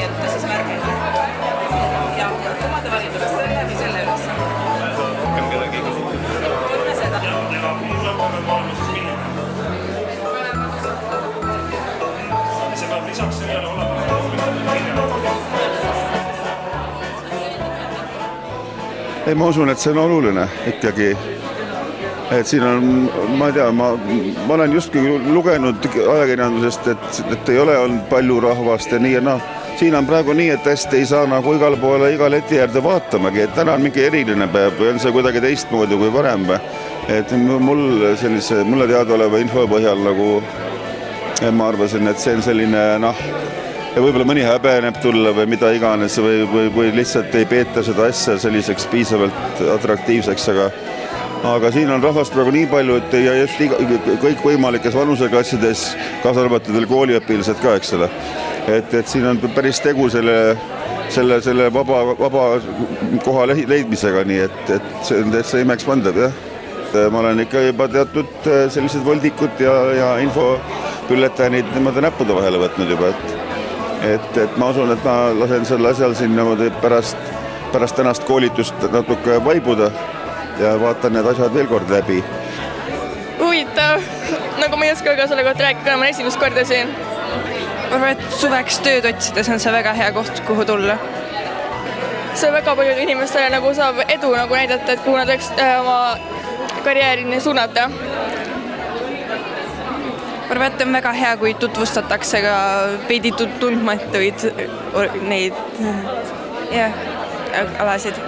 et siis märgata. Ja kumade valida kas selle või selle üles. Rohkem kedagi ei küsi. Võime seda. Ja mulle peame maailma siis minema. See peab lisaks sellele olema Ei, ma usun, et see on oluline ikkagi. Et siin on, ma ei tea, ma olen justkui lugenud ajakirjandusest, et ei ole olnud palju rahvast ja nii, ja siin on praegu nii, et hästi ei saa nagu igal poole, iga leti äärde vaatamagi, et täna on mingi eriline päev või on see kuidagi teistmoodi kui varem. Et mulle teadaoleva info põhjal nagu ma arvasin, et see on selline, ja võib-olla mõni häbeneb tulla või mida iganes või lihtsalt ei peeta seda asja selliseks piisavalt atraktiivseks, aga siin on rahvast praegu nii palju, et ja just kõik võimalikes vanuseklassides, kaasa arvatud veel kooliõpilased ka, eks ole. Et siin on päris tegu selle vaba koha leidmisega, nii et see on täitsa imeks pandav, jah. Ma olen ikka juba teatud sellised voldikud ja infopülletäänid niimoodi näppude vahele võtnud juba, et ma usun, et ma lasen selle asjal siin niimoodi pärast tänast koolitust natuke vaibuda ja vaatan need asjad veel kord läbi. Huvitav, nagu ma ei oska ka selle kohta rääkida, ma olen esimest korda siin. Ma arvan, et suveks tööd otsides on see väga hea koht, kuhu tulla. See väga palju inimestele nagu saab edu nagu näidata, et kuhu nad võiks oma karjäärini suunata. Ma arvan, et on väga hea, kui tutvustatakse ka veidi tundmatuid neid alasid.